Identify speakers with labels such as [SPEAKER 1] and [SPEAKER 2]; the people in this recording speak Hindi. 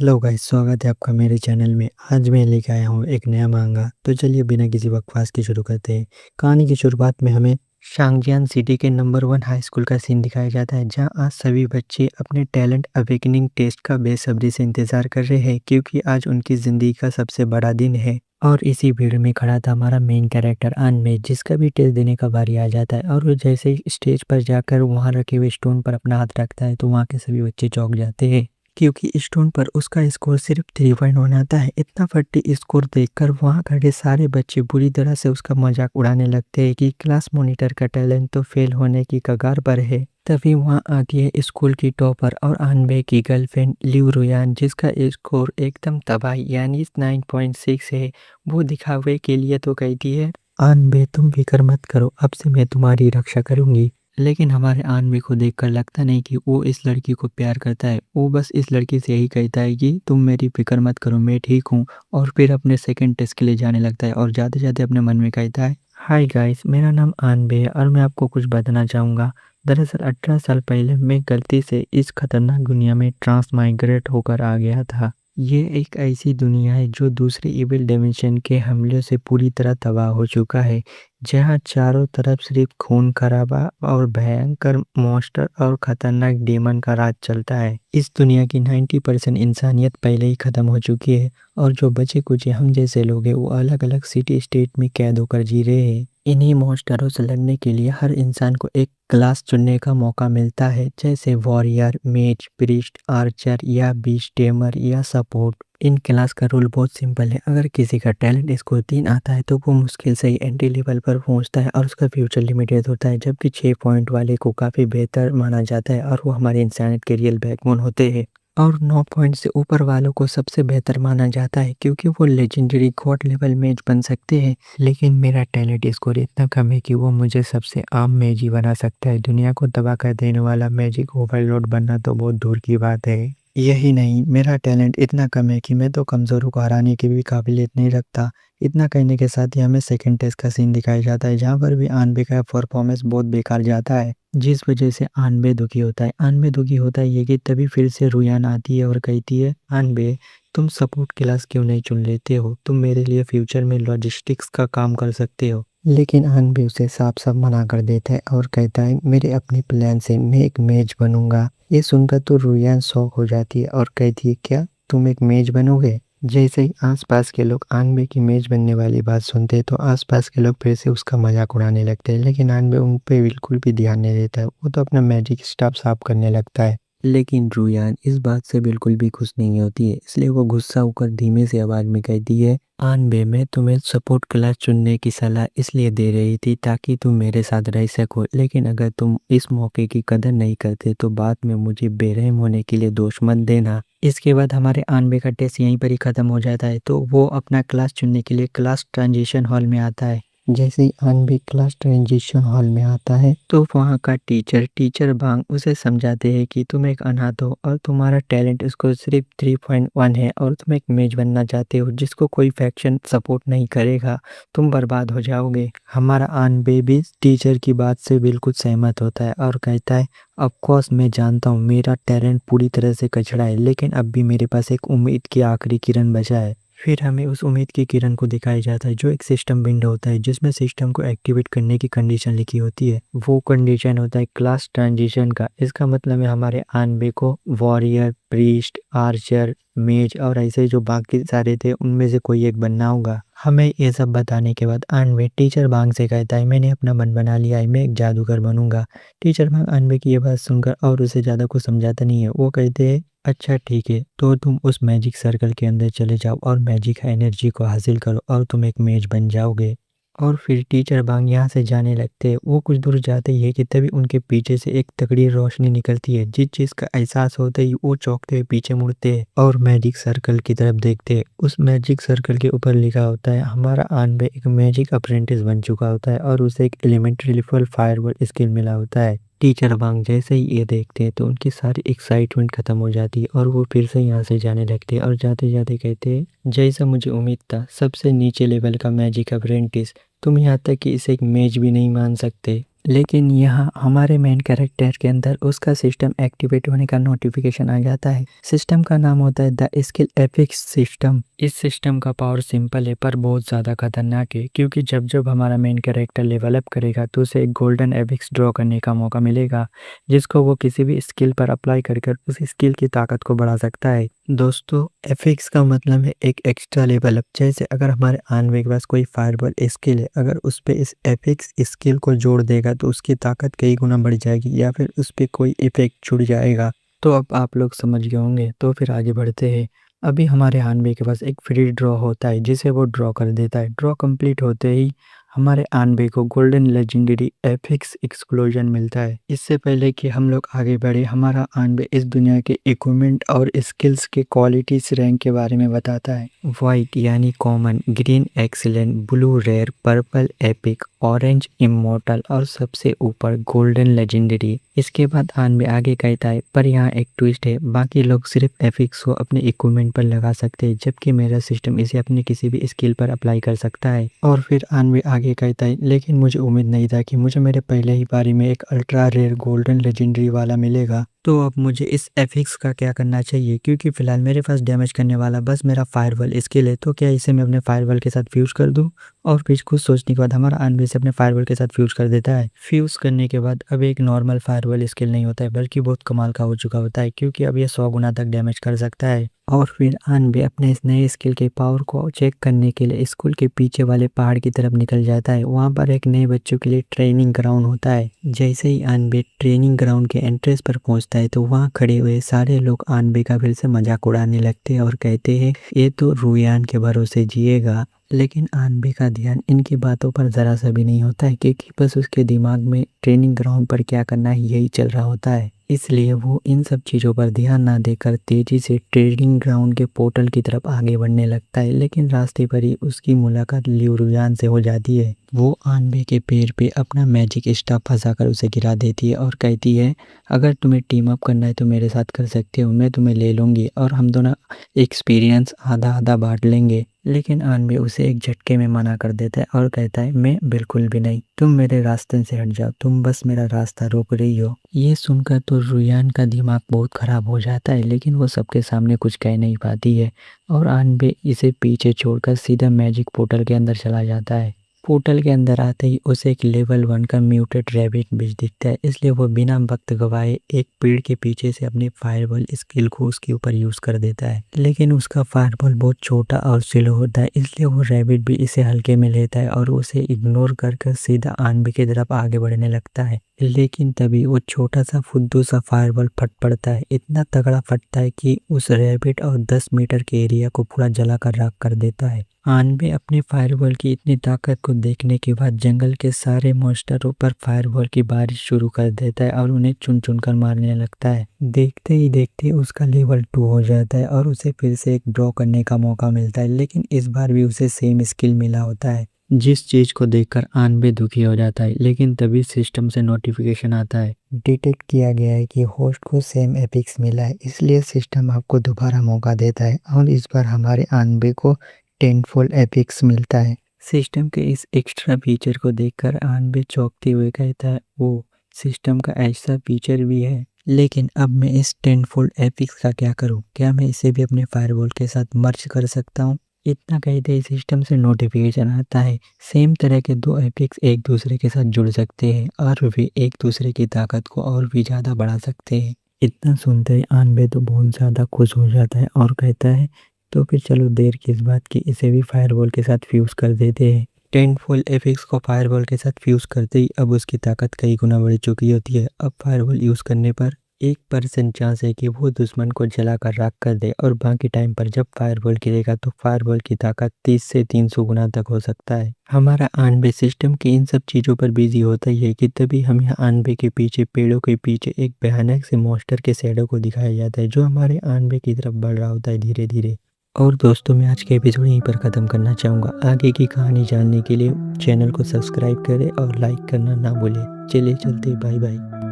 [SPEAKER 1] हेलो गाइस, स्वागत है आपका मेरे चैनल में। आज मैं लेके आया हूँ एक नया मांगा। तो चलिए बिना किसी बकवास के शुरू करते हैं। कहानी की शुरुआत में हमें शांगजियान सिटी के नंबर 1 हाई स्कूल का सीन दिखाया जाता है, जहाँ आज सभी बच्चे अपने टैलेंट अवेकनिंग टेस्ट का बेसब्री से इंतजार कर रहे हैं, क्योंकि आज उनकी ज़िंदगी का सबसे बड़ा दिन है। और इसी भीड़ में खड़ा था हमारा मेन कैरेक्टर अनमे, जिसका भी टेस्ट देने का बारी आ जाता है। और वो जैसे ही स्टेज पर जाकर वहाँ रखे हुए स्टोन पर अपना हाथ रखता है, तो वहाँ के सभी बच्चे चौंक जाते हैं, क्योंकि स्टोन पर उसका स्कोर सिर्फ 3.1 आता है। इतना फट्टी स्कोर देखकर वहाँ खड़े सारे बच्चे बुरी तरह से उसका मजाक उड़ाने लगते हैं कि क्लास मॉनिटर का टैलेंट तो फेल होने की कगार पर है। तभी वहाँ आती है स्कूल की टॉपर और अनबे की गर्लफ्रेंड लिव रुयान, जिसका स्कोर एकदम तबाही यानी 9.6 है। वो दिखावे के लिए तो कहती है, अनबे तुम फिक्र मत करो, अब से मैं तुम्हारी रक्षा करूंगी। लेकिन हमारे आनवी को देखकर लगता नहीं कि वो इस लड़की को प्यार करता है। वो बस इस लड़की से यही कहता है कि तुम मेरी फिक्र मत करो, मैं ठीक हूँ। और फिर अपने सेकंड टेस्ट के लिए जाने लगता है और जाते जाते अपने मन में कहता है, हाय गाइस, मेरा नाम आनबे है और मैं आपको कुछ बताना चाहूँगा। दरअसल 18 साल पहले मैं गलती से इस खतरनाक दुनिया में ट्रांसमाइग्रेट होकर आ गया था। ये एक ऐसी दुनिया है जो दूसरे इविल डिमेंशन के हमलों से पूरी तरह तबाह हो चुका है, जहाँ चारों तरफ सिर्फ खून खराबा और भयंकर मॉन्स्टर और खतरनाक डेमन का राज चलता है। इस दुनिया की 90% इंसानियत पहले ही खत्म हो चुकी है, और जो बचे कुछ हम जैसे लोग हैं वो अलग अलग सिटी स्टेट में कैद होकर जी रहे हैं। इन्हीं मॉन्स्टरों से लड़ने के लिए हर इंसान को एक क्लास चुनने का मौका मिलता है, जैसे वॉरियर, मेज, प्रीस्ट, आर्चर या बीस्ट टेमर या सपोर्ट। इन क्लास का रूल बहुत सिंपल है। अगर किसी का टैलेंट स्कोर 3 आता है तो वो मुश्किल से ही एंट्री लेवल पर पहुंचता है और उसका फ्यूचर लिमिटेड होता है, जबकि 6 पॉइंट वाले को काफ़ी बेहतर माना जाता है और वो हमारे इंसानियत के रियल बैकबोन होते हैं। और 9 पॉइंट से ऊपर वालों को सबसे बेहतर माना जाता है, क्योंकि वो लेजेंडरी गॉड लेवल मेज बन सकते हैं। लेकिन मेरा टैलेंट स्कोर इतना कम है कि वो मुझे सबसे आम मेज ही बना सकता है। दुनिया को तबाह कर देने वाला मैजिक ओवरलोड बनना तो बहुत दूर की बात है। यही नहीं, मेरा टैलेंट इतना कम है कि मैं तो कमज़ोरों को हराने की भी काबिलियत नहीं रखता। इतना कहने के साथ ही हमें सेकंड टेस्ट का सीन दिखाया जाता है, जहाँ पर भी आनबे का परफॉर्मेंस बहुत बेकार जाता है, जिस वजह से आनबे दुखी होता है। आनबे दुखी होता है ये कि तभी फिर से रुयान आती है और कहती है, आनबे तुम सपोर्ट क्लास क्यों नहीं चुन लेते हो? तुम मेरे लिए फ्यूचर में लॉजिस्टिक्स का काम कर सकते हो। लेकिन आनबे उसे साफ साफ मना कर देता है और कहता है, मेरे अपने प्लान से मैं एक मेज बनूंगा। ये सुनकर तो रुयान शॉक हो जाती है और कहती है, क्या तुम एक मेज बनोगे? जैसे ही आसपास के लोग आनबे की मेज बनने वाली बात सुनते हैं, तो आसपास के लोग फिर से उसका मजाक उड़ाने लगते हैं। लेकिन आनबे उन पे बिल्कुल भी ध्यान नहीं देता है। वो तो अपना मैजिक स्टाफ साफ करने लगता है। लेकिन रुयान इस बात से बिल्कुल भी खुश नहीं होती है, इसलिए वो गुस्सा होकर धीमे से आवाज में कहती है, आनबे मैं तुम्हें सपोर्ट क्लास चुनने की सलाह इसलिए दे रही थी ताकि तुम मेरे साथ रह सको, लेकिन अगर तुम इस मौके की कदर नहीं करते तो बाद में मुझे बेरहम होने के लिए दोष मत देना। इसके बाद हमारे आनबे का टेस्ट यहीं पर ही खत्म हो जाता है। तो वो अपना क्लास चुनने के लिए क्लास ट्रांजिशन हॉल में आता है। जैसे ही आनबे क्लास ट्रांजिशन हॉल में आता है, तो वहाँ का टीचर बांग उसे समझाते हैं कि तुम एक अनाथ हो और तुम्हारा टैलेंट स्कोर सिर्फ 3.1 है, और तुम एक मेज बनना चाहते हो जिसको कोई फैक्शन सपोर्ट नहीं करेगा। तुम बर्बाद हो जाओगे। हमारा आनबे भी टीचर की बात से बिल्कुल सहमत होता है और कहता है, ऑफ कोर्स मैं जानता हूँ मेरा टैलेंट पूरी तरह से कचड़ा है, लेकिन अब भी मेरे पास एक उम्मीद की आखिरी किरण बचा है। फिर हमें उस उम्मीद की किरण को दिखाया जाता है, जो एक सिस्टम विंडो होता है, जिसमें सिस्टम को एक्टिवेट करने की कंडीशन लिखी होती है। वो कंडीशन होता है क्लास ट्रांजिशन का। इसका मतलब है हमारे आनबे को वॉरियर, प्रीस्ट, आर्चर, मेज और ऐसे जो बाकी सारे थे उनमें से कोई एक बनना होगा। हमें ये सब बताने के बाद आनबे टीचर बांग से कहता है, मैंने अपना मन बना लिया है, मैं एक जादूगर बनूंगा। टीचर बांग आनबे की ये बात सुनकर और उसे ज़्यादा कुछ समझाता नहीं है। वो कहते हैं, अच्छा ठीक है, तो तुम उस मैजिक सर्कल के अंदर चले जाओ और मैजिक एनर्जी को हासिल करो और तुम एक मेज बन जाओगे। और फिर टीचर बांग यहाँ से जाने लगते हैं। वो कुछ दूर जाते ही है कि तभी उनके पीछे से एक तगड़ी रोशनी निकलती है। जिस चीज़ का एहसास होता ही वो चौंकते हुए पीछे मुड़ते हैं और मैजिक सर्कल की तरफ देखते हैं। उस मैजिक सर्कल के ऊपर लिखा होता है, हमारा आनबे एक मैजिक अप्रेंटिस बन चुका होता है और उसे एक एलिमेंट्री लेवल फायरबॉल स्किल मिला होता है। टीचर वांग जैसे ही ये देखते हैं तो उनकी सारी एक्साइटमेंट खत्म हो जाती है और वो फिर से यहाँ से जाने लगते हैं और जाते जाते कहते हैं, जैसा मुझे उम्मीद था, सबसे नीचे लेवल का मैजिक अप्रेंटिस, तुम यहाँ तक कि इसे एक मेज भी नहीं मान सकते। लेकिन यहाँ हमारे मेन कैरेक्टर के अंदर उसका सिस्टम एक्टिवेट होने का नोटिफिकेशन आ जाता है। सिस्टम का नाम होता है द स्किल एपिक्स सिस्टम। इस सिस्टम का पावर सिंपल है पर बहुत ज़्यादा खतरनाक है, क्योंकि जब जब हमारा मेन कैरेक्टर लेवल अप करेगा तो उसे एक गोल्डन एपिक्स ड्रॉ करने का मौका मिलेगा, जिसको वो किसी भी स्किल पर अप्लाई कर कर उस स्किल की ताकत को बढ़ा सकता है। दोस्तों, एफिक्स का मतलब है एक एक्स्ट्रा लेवल अप। जैसे अगर हमारे आनवे के पास कोई फायरबॉल स्किल है, अगर उस पे इस एफिक्स स्किल को जोड़ देगा तो उसकी ताकत कई गुना बढ़ जाएगी, या फिर उस पे कोई इफेक्ट छूट जाएगा। तो अब आप लोग समझ गए होंगे, तो फिर आगे बढ़ते हैं। अभी हमारे आनवे के पास एक फ्री ड्रॉ होता है जिसे वो ड्रॉ कर देता है। ड्रॉ कंप्लीट होते ही हमारे आनवे को गोल्डन लेजेंडरी एफिक्स एक्सप्लोजन मिलता है। इससे पहले कि हम लोग आगे बढ़े, हमारा आनवे इस दुनिया के इक्विपमेंट और स्किल्स के क्वालिटीज रैंक के बारे में बताता है। वाइट यानी common, green excellent, blue rare, purple epic, orange immortal और सबसे ऊपर गोल्डन लेजेंडरी। इसके बाद आनवे आगे कहता है, पर यहाँ एक ट्विस्ट है, बाकी लोग सिर्फ एफिक्स को अपने इक्विपमेंट पर लगा सकते हैं, जबकि मेरा सिस्टम इसे अपने किसी भी स्किल पर अप्लाई कर सकता है। और फिर आनवे आगे कहता है, लेकिन मुझे उम्मीद नहीं था कि मुझे मेरे पहले ही बारी में एक अल्ट्रा रेयर गोल्डन लेजेंडरी वाला मिलेगा। तो अब मुझे इस एफिक्स का क्या करना चाहिए, क्योंकि फिलहाल मेरे पास डैमेज करने वाला बस मेरा फायरवॉल स्किल है। तो क्या इसे मैं अपने फायरवॉल के साथ फ्यूज कर दूं? और फिर कुछ सोचने के बाद हमारा आनवे से अपने फायरवॉल के साथ फ्यूज कर देता है। फ्यूज करने के बाद अब एक नॉर्मल फायरवॉल स्किल नहीं होता है, बल्कि बहुत कमाल का हो चुका होता है, क्योंकि अब ये 100 गुना तक डैमेज कर सकता है। और फिर आनवे अपने इस नए स्किल के पावर को चेक करने के लिए स्कूल के पीछे वाले पहाड़ की तरफ निकल जाता है। वहाँ पर एक नए बच्चों के लिए ट्रेनिंग ग्राउंड होता है। जैसे ही आनवे ट्रेनिंग ग्राउंड के एंट्रेंस पर पहुँचता है तो वहाँ खड़े हुए सारे लोग आनवे का फिर से मजाक उड़ाने लगते हैं और कहते हैं, ये तो रुयान के भरोसे जिएगा। लेकिन आनवे का ध्यान इनकी बातों पर ज़रा सा भी नहीं होता है, क्योंकि बस उसके दिमाग में ट्रेनिंग ग्राउंड पर क्या करना है यही चल रहा होता है। इसलिए वो इन सब चीज़ों पर ध्यान ना देकर तेज़ी से ट्रेनिंग ग्राउंड के पोर्टल की तरफ आगे बढ़ने लगता है। लेकिन रास्ते पर ही उसकी मुलाकात लिवरुयान से हो जाती है। वो आनवे के पैर पे अपना मैजिक स्टाफ फंसाकर उसे गिरा देती है और कहती है, अगर तुम्हें टीम अप करना है तो मेरे साथ कर सकते हो, मैं तुम्हें ले लूँगी और हम दोनों एक्सपीरियंस आधा आधा बांट लेंगे। लेकिन आनवे उसे एक झटके में मना कर देता है और कहता है, मैं बिल्कुल भी नहीं, तुम मेरे रास्ते से हट जाओ, तुम बस मेरा रास्ता रोक रही हो। ये सुनकर तो रुयान का दिमाग बहुत खराब हो जाता है, लेकिन वो सबके सामने कुछ कह नहीं पाती है और आनवे इसे पीछे छोड़कर सीधा मैजिक पोर्टल के अंदर चला जाता है। पोर्टल के अंदर आते ही उसे एक लेवल 1 का म्यूटेड रैबिट बिच दिखता है, इसलिए वो बिना वक्त गवाए एक पेड़ के पीछे से अपने फायरबॉल स्किल को उसके ऊपर यूज कर देता है। लेकिन उसका फायरबॉल बहुत छोटा और स्लो होता है, इसलिए वो रैबिट भी इसे हल्के में लेता है और उसे इग्नोर कर सीधा आनवे की तरफ आगे बढ़ने लगता है। लेकिन तभी वो छोटा सा फुद्दू सा फायरबॉल फट पड़ता है। इतना तगड़ा फटता है कि उस रैबिट और 10 मीटर के एरिया को पूरा जला कर राख कर देता है। आनवे अपने फायरबॉल की इतनी ताकत को देखने के बाद जंगल के सारे मॉन्स्टरों पर फायरबॉल की बारिश शुरू कर देता है और उन्हें चुन चुन कर मारने लगता है। देखते ही देखते उसका लेवल 2 हो जाता है और उसे फिर से एक ड्रॉ करने का मौका मिलता है, लेकिन इस बार भी उसे सेम स्किल मिला होता है, जिस चीज को देखकर आनवे दुखी हो जाता है। लेकिन तभी सिस्टम से नोटिफिकेशन आता है, डिटेक्ट किया गया है कि होस्ट को सेम एपिक्स मिला है, इसलिए सिस्टम आपको दोबारा मौका देता है और इस बार हमारे आनवे को 10 फोल्ड एपिक्स मिलता है। सिस्टम के इस एक्स्ट्रा फीचर को देखकर आनवे चौंकते हुए कहता है, वो सिस्टम का ऐसा फीचर भी है, लेकिन अब मैं इस 10 फोल्ड एपिक्स का क्या करूं? क्या मैं इसे भी अपने फायरवॉल के साथ मर्ज कर सकता हूं? इतना कहते ही सिस्टम से नोटिफिकेशन आता है, सेम तरह के दो एपिक्स एक दूसरे के साथ जुड़ सकते हैं और वे एक दूसरे की ताकत को और भी ज़्यादा बढ़ा सकते हैं। इतना सुनते ही आनवे तो बहुत ज़्यादा खुश हो जाता है और कहता है, तो फिर चलो देर किस बात की, इसे भी फायरवॉल के साथ फ्यूज़ कर देते हैं। 10 फुल एपिक्स को फायरवॉल के साथ फ्यूज़ करते ही अब उसकी ताकत कई गुना बढ़ चुकी होती है। अब फायरवॉल यूज़ करने पर 1% चांस है कि वो दुश्मन को जलाकर राख कर दे, और बाकी टाइम पर जब फायरबॉल गिरेगा तो फायरबॉल की ताकत 30 से 300 गुना तक हो सकता है। हमारा आनबे सिस्टम की इन सब चीज़ों पर बिजी होता ही है कि तभी हम यहाँ आनबे के पीछे पेड़ों के पीछे एक भयानक से मॉन्स्टर के शैडो को दिखाया जाता है, जो हमारे आनबे की तरफ बढ़ रहा होता है धीरे धीरे। और दोस्तों, मैं आज के एपिसोड यहीं पर ख़त्म करना चाहूँगा। आगे की कहानी जानने के लिए चैनल को सब्सक्राइब करें और लाइक करना ना भूलें। चलिए चलते, बाय बाय।